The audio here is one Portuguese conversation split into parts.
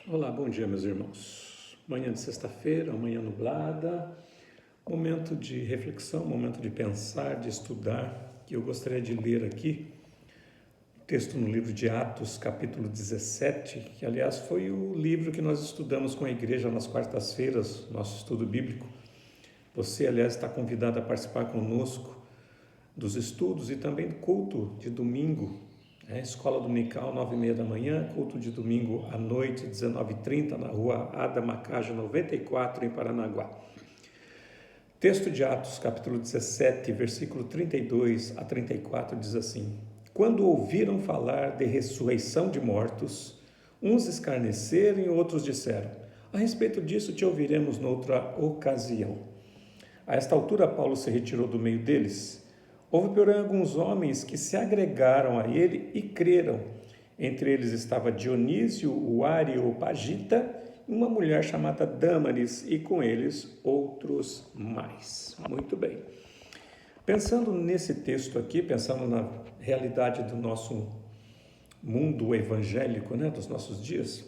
Olá, bom dia, meus irmãos. Manhã de sexta-feira, manhã nublada, momento de reflexão, momento de pensar, de estudar, que eu gostaria de ler aqui, texto no livro de Atos, capítulo 17, que aliás foi o livro que nós estudamos com a igreja nas quartas-feiras, nosso estudo bíblico. Você, aliás, está convidado a participar conosco dos estudos e também do culto de domingo, Escola Dominical, 9h30 da manhã, culto de domingo à noite, 19h30, na rua Ada Macaja, 94, em Paranaguá. Texto de Atos, capítulo 17, versículo 32 a 34, diz assim: Quando ouviram falar de ressurreição de mortos, uns escarneceram e outros disseram: A respeito disso te ouviremos noutra ocasião. A esta altura, Paulo se retirou do meio deles. Houve, porém, alguns homens que se agregaram a ele e creram. Entre eles estava Dionísio, o Areopagita, e uma mulher chamada Dâmaris, e com eles outros mais. Muito bem. Pensando nesse texto aqui, pensando na realidade do nosso mundo evangélico, dos nossos dias,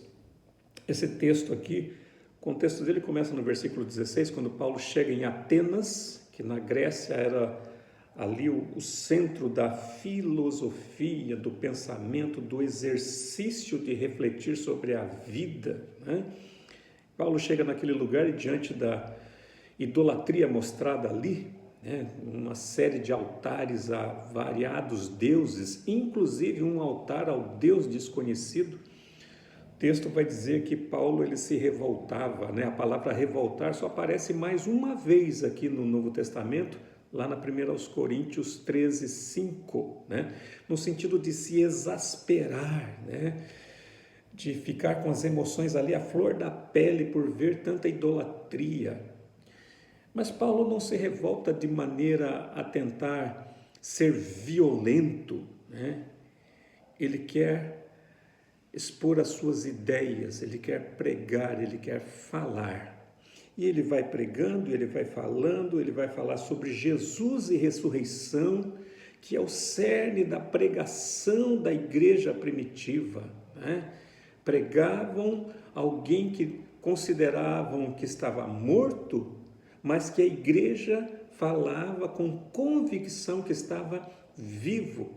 esse texto aqui, o contexto dele começa no versículo 16, quando Paulo chega em Atenas, que na Grécia era ali o centro da filosofia, do pensamento, do exercício de refletir sobre a vida. Paulo chega naquele lugar e diante da idolatria mostrada ali, uma série de altares a variados deuses, inclusive um altar ao Deus desconhecido. O texto vai dizer que Paulo ele se revoltava, A palavra revoltar só aparece mais uma vez aqui no Novo Testamento, lá na 1 Coríntios 13, 5, no sentido de se exasperar, de ficar com as emoções ali à flor da pele por ver tanta idolatria. Mas Paulo não se revolta de maneira a tentar ser violento, Ele quer expor as suas ideias, ele quer pregar, ele quer falar. E ele vai pregando, ele vai falando, ele vai falar sobre Jesus e ressurreição, que é o cerne da pregação da igreja primitiva. Pregavam alguém que consideravam que estava morto, mas que a igreja falava com convicção que estava vivo.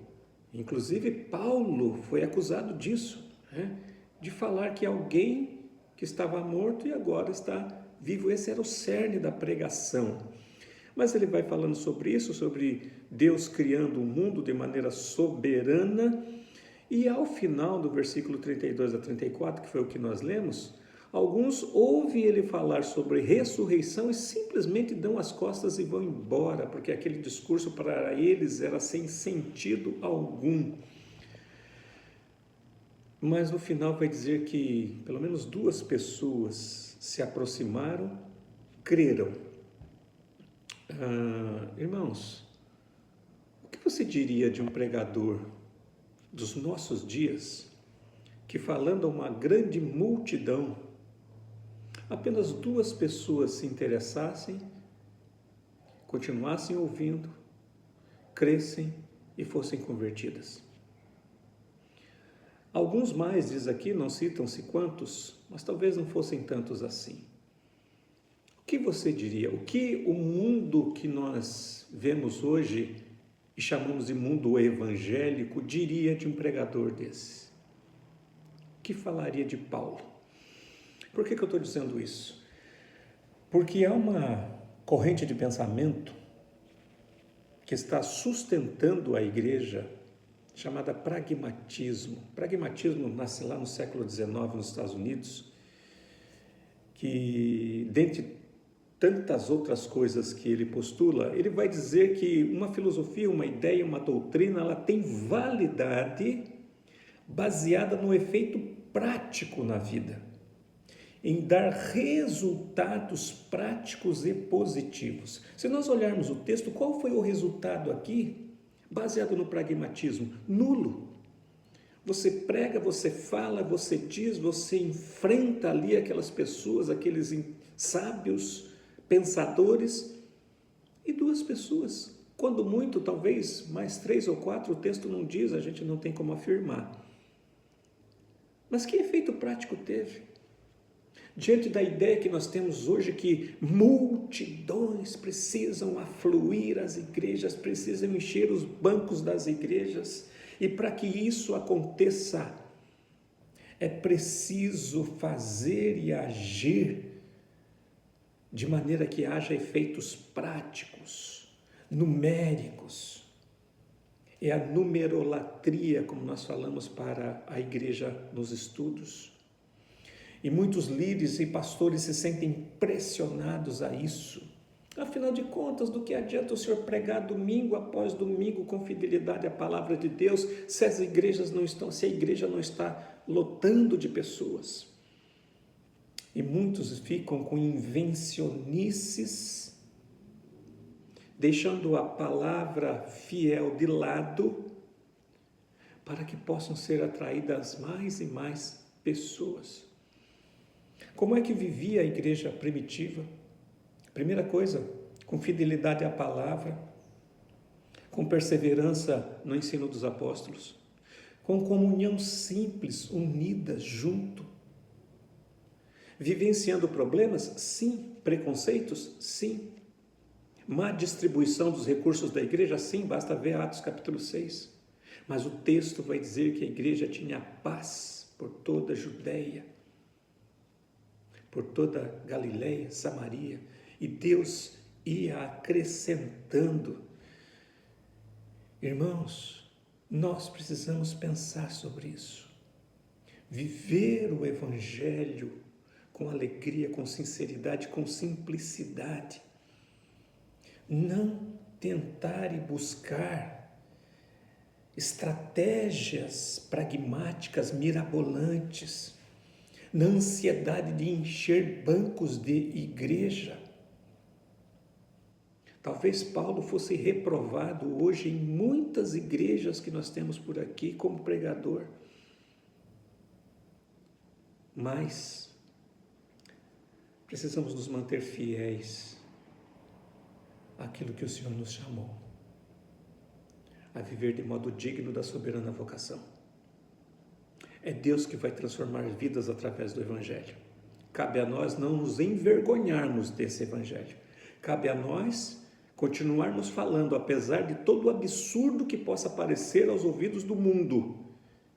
Inclusive Paulo foi acusado disso, de falar que alguém que estava morto e agora está vivo. Esse era o cerne da pregação. Mas ele vai falando sobre isso, sobre Deus criando o mundo de maneira soberana, e ao final do versículo 32 a 34, que foi o que nós lemos, alguns ouvem ele falar sobre ressurreição e simplesmente dão as costas e vão embora, porque aquele discurso para eles era sem sentido algum. Mas no final vai dizer que pelo menos 2 pessoas se aproximaram, creram. Irmãos, o que você diria de um pregador dos nossos dias que, falando a uma grande multidão, apenas 2 pessoas se interessassem, continuassem ouvindo, crescem e fossem convertidas? Alguns mais, diz aqui, não citam-se quantos, mas talvez não fossem tantos assim. O que você diria? O que o mundo que nós vemos hoje e chamamos de mundo evangélico diria de um pregador desse? O que falaria de Paulo? Por que eu estou dizendo isso? Porque há uma corrente de pensamento que está sustentando a igreja chamada pragmatismo. Pragmatismo nasce lá no século XIX nos Estados Unidos, que dentre tantas outras coisas que ele postula, ele vai dizer que uma filosofia, uma ideia, uma doutrina, ela tem validade baseada no efeito prático na vida, em dar resultados práticos e positivos. Se nós olharmos o texto, qual foi o resultado aqui? Baseado no pragmatismo, nulo. Você prega, você fala, você diz, você enfrenta ali aquelas pessoas, aqueles sábios, pensadores, e 2 pessoas, quando muito, talvez mais 3 ou 4, o texto não diz, a gente não tem como afirmar. Mas que efeito prático teve? diante da ideia que nós temos hoje que multidões precisam afluir às igrejas, precisam encher os bancos das igrejas, e para que isso aconteça, é preciso fazer e agir de maneira que haja efeitos práticos, numéricos. É a numerolatria, como nós falamos para a igreja nos estudos. E muitos líderes e pastores se sentem pressionados a isso. Afinal de contas, do que adianta o senhor pregar domingo após domingo com fidelidade à palavra de Deus, se a igreja não está lotando de pessoas? E muitos ficam com invencionices, deixando a palavra fiel de lado, para que possam ser atraídas mais e mais pessoas. Como é que vivia a igreja primitiva? Primeira coisa, com fidelidade à palavra, com perseverança no ensino dos apóstolos, com comunhão simples, unida, junto, vivenciando problemas? Sim. Preconceitos? Sim. Má distribuição dos recursos da igreja? Sim, basta ver Atos capítulo 6. Mas o texto vai dizer que a igreja tinha paz por toda a Judeia, por toda a Galileia, Samaria, e Deus ia acrescentando. Irmãos, nós precisamos pensar sobre isso. Viver o Evangelho com alegria, com sinceridade, com simplicidade. Não tentar e buscar estratégias pragmáticas, mirabolantes, na ansiedade de encher bancos de igreja. Talvez Paulo fosse reprovado hoje em muitas igrejas que nós temos por aqui como pregador. Mas precisamos nos manter fiéis àquilo que o Senhor nos chamou, a viver de modo digno da soberana vocação. É Deus que vai transformar vidas através do Evangelho. Cabe a nós não nos envergonharmos desse Evangelho. Cabe a nós continuarmos falando, apesar de todo o absurdo que possa parecer aos ouvidos do mundo,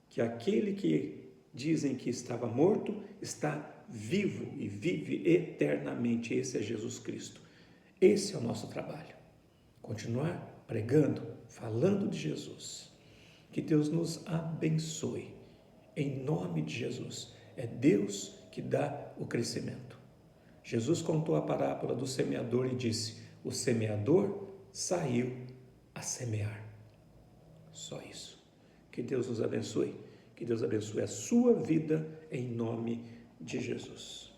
que aquele que dizem que estava morto está vivo e vive eternamente. Esse é Jesus Cristo. Esse é o nosso trabalho. Continuar pregando, falando de Jesus. Que Deus nos abençoe. Em nome de Jesus. É Deus que dá o crescimento. Jesus contou a parábola do semeador e disse: o semeador saiu a semear. Só isso. Que Deus nos abençoe. Que Deus abençoe a sua vida em nome de Jesus.